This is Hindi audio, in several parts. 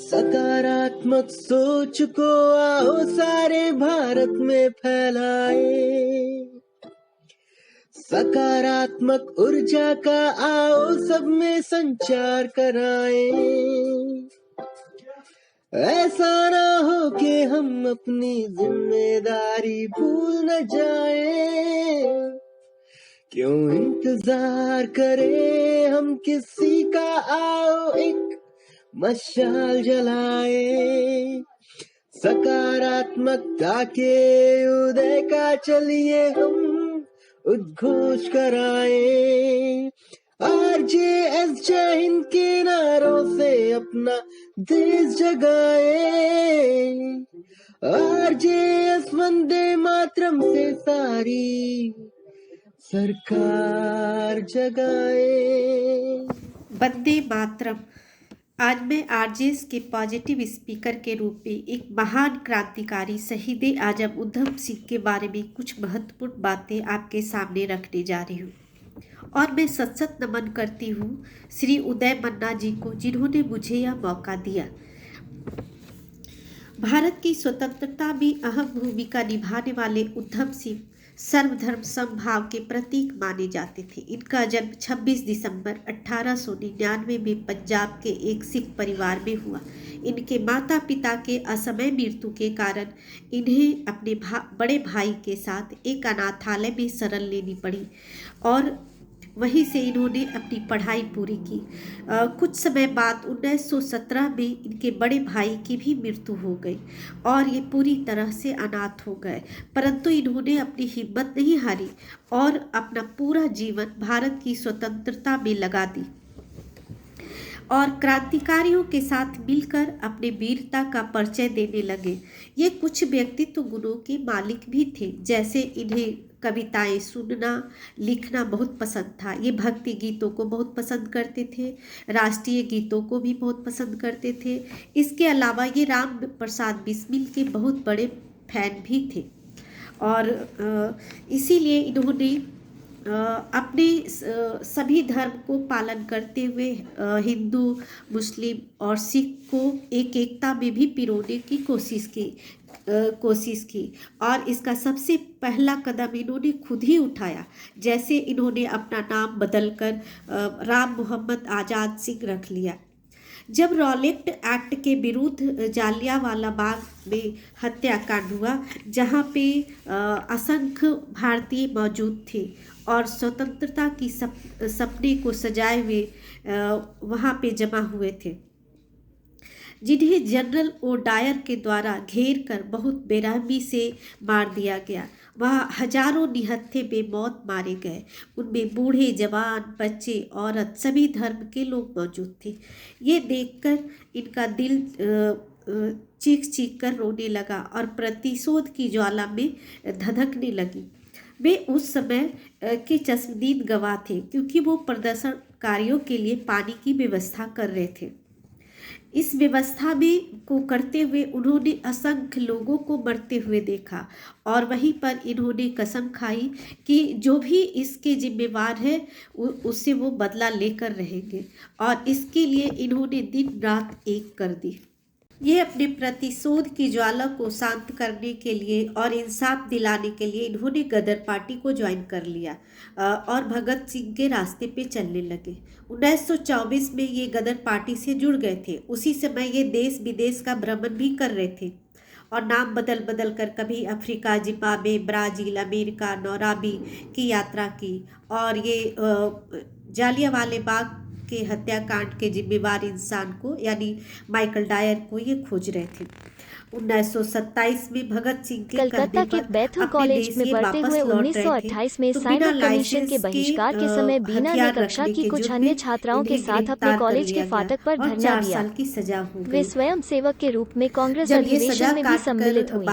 सकारात्मक सोच को आओ सारे भारत में फैलाए, सकारात्मक ऊर्जा का आओ सब में संचार कराए। ऐसा ना हो कि हम अपनी जिम्मेदारी भूल न जाए, क्यों इंतजार करें हम किसी का, आओ एक मशाल जलाए। सकारात्मकता के उदय का चलिए हम उद्घोष कराए। RJS जय हिंद के नारों से अपना देश जगाए, RJS वंदे मातरम से सारी सरकार जगाए। वंदे मातरम। आज मैं आरजेएस के पॉजिटिव स्पीकर के रूप में एक महान क्रांतिकारी शहीद आजम उधम सिंह के बारे में कुछ महत्वपूर्ण बातें आपके सामने रखने जा रही हूँ। और मैं सत सत नमन करती हूँ श्री उदय मन्ना जी को, जिन्होंने मुझे यह मौका दिया। भारत की स्वतंत्रता में अहम भूमिका निभाने वाले उधम सिंह सर्वधर्म समभाव के प्रतीक माने जाते थे। इनका जन्म 26 दिसंबर 1899 में पंजाब के एक सिख परिवार में हुआ। इनके माता पिता के असमय मृत्यु के कारण इन्हें अपने बड़े भाई के साथ एक अनाथालय में शरण लेनी पड़ी और वहीं से इन्होंने अपनी पढ़ाई पूरी की। कुछ समय बाद 1917 में इनके बड़े भाई की भी मृत्यु हो गई और ये पूरी तरह से अनाथ हो गए, परंतु इन्होंने अपनी हिम्मत नहीं हारी और अपना पूरा जीवन भारत की स्वतंत्रता में लगा दी और क्रांतिकारियों के साथ मिलकर अपने वीरता का परिचय देने लगे। ये कुछ व्यक्तित्व गुणों के मालिक भी थे, जैसे इन्हें कविताएं सुनना लिखना बहुत पसंद था। ये भक्ति गीतों को बहुत पसंद करते थे, राष्ट्रीय गीतों को भी बहुत पसंद करते थे। इसके अलावा ये राम प्रसाद बिस्मिल के बहुत बड़े फैन भी थे और इसीलिए इन्होंने अपने सभी धर्म को पालन करते हुए हिंदू, मुस्लिम और सिख को एक एकता में भी पिरोने की कोशिश की और इसका सबसे पहला कदम इन्होंने खुद ही उठाया। जैसे इन्होंने अपना नाम बदलकर राम मोहम्मद आज़ाद सिंह रख लिया। जब रॉलेट एक्ट के विरुद्ध जालियांवाला बाग में हत्याकांड हुआ, जहां पे असंख्य भारतीय मौजूद थे और स्वतंत्रता की सपने को सजाए हुए वहां पे जमा हुए थे, जिन्हें जनरल ओडायर के द्वारा घेर कर बहुत बेरहमी से मार दिया गया। वहाँ हजारों निहत्थे बेमौत मारे गए। उनमें बूढ़े, जवान, बच्चे, औरत, सभी धर्म के लोग मौजूद थे। ये देखकर इनका दिल चीख चीख कर रोने लगा और प्रतिशोध की ज्वाला में धधकने लगी। वे उस समय के चश्मदीद गवाह थे, क्योंकि वो प्रदर्शनकारियों के लिए पानी की व्यवस्था कर रहे थे। इस व्यवस्था में को करते हुए उन्होंने असंख्य लोगों को मरते हुए देखा और वहीं पर इन्होंने कसम खाई कि जो भी इसके जिम्मेवार है उससे वो बदला लेकर रहेंगे और इसके लिए इन्होंने दिन रात एक कर दी। ये अपने प्रतिशोध की ज्वाला को शांत करने के लिए और इंसाफ दिलाने के लिए इन्होंने गदर पार्टी को ज्वाइन कर लिया और भगत सिंह के रास्ते पे चलने लगे। 1924 में ये गदर पार्टी से जुड़ गए थे। उसी समय ये देश विदेश का भ्रमण भी कर रहे थे और नाम बदल बदल कर कभी अफ्रीका, जिम्बाब्वे, ब्राज़ील, अमेरिका, नौराबी की यात्रा की और ये जालियांवाला बाग के हत्याकांड के जिम्मेवार इंसान को यानी माइकल डायर को ये खोज रहे थे। 1927 में भगत सिंह के कलकत्ता के बैथल कॉलेज में पढ़ते हुए 1928 में साइमन कमीशन के बहिष्कार के समय बीना ने कक्षा की कुछ अन्य छात्राओं के साथ अपने कॉलेज के फाटक पर धरना दिया। वे स्वयं सेवक के रूप में कांग्रेस अधिवेशन में भी सम्मिलित हुए।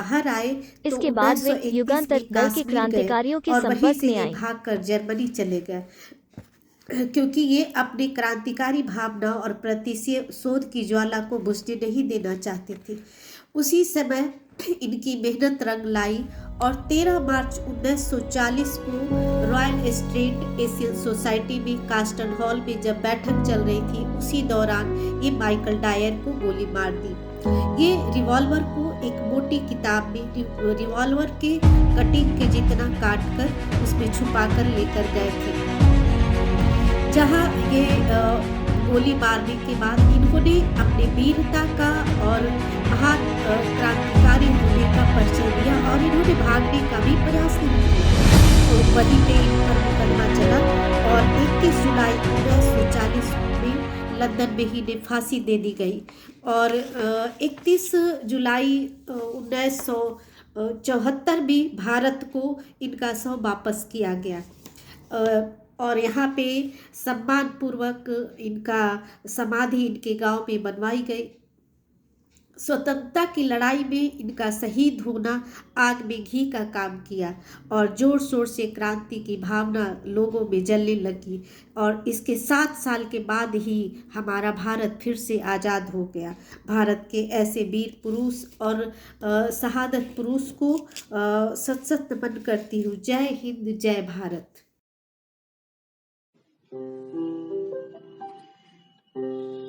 इसके बाद वे युगांतर दल के क्रांतिकारियों के संपर्क में आए, भागकर जर्मनी चले गए, क्योंकि ये अपनी क्रांतिकारी भावना और प्रतिशोध की ज्वाला को बुझने नहीं देना चाहते थे। उसी समय इनकी मेहनत रंग लाई और 13 मार्च 1940 को रॉयल स्ट्रेट एशियन सोसाइटी में कास्टन हॉल में जब बैठक चल रही थी, उसी दौरान ये माइकल डायर को गोली मार दी। ये रिवॉल्वर को एक मोटी किताब में रिवॉल्वर के कटिंग के जितना काट कर उसमें छुपा कर लेकर गए थे, जहां ये गोली मारने के बाद इन्होंने अपने वीरता का और महान क्रांतिकारी होने का परिचय दिया और इन्होंने भागने का भी प्रयास नहीं किया। तो वहीं पे इन पर मुकदमा चला और 31 जुलाई 1940 में लंदन में ही इन्हें फांसी दे दी गई और 31 जुलाई 1974 में भारत को इनका शव वापस किया गया और यहाँ पे सम्मान पूर्वक इनका समाधि इनके गांव में बनवाई गई। स्वतंत्रता की लड़ाई में इनका शहीद होना आग में घी का काम किया और जोर शोर से क्रांति की भावना लोगों में जलने लगी और इसके 7 साल के बाद ही हमारा भारत फिर से आज़ाद हो गया। भारत के ऐसे वीर पुरुष और शहादत पुरुष को सत सत नमन करती हूँ। जय हिंद, जय भारत।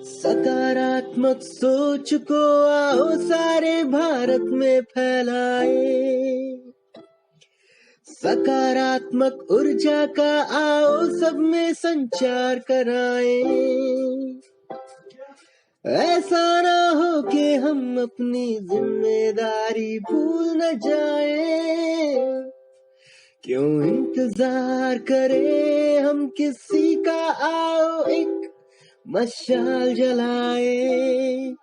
सकारात्मक सोच को आओ सारे भारत में फैलाए, सकारात्मक ऊर्जा का आओ सब में संचार कराए। ऐसा ना हो कि हम अपनी जिम्मेदारी भूल न जाए, क्यों इंतजार करें हम किसी का, आओ एक मशाल जलाए।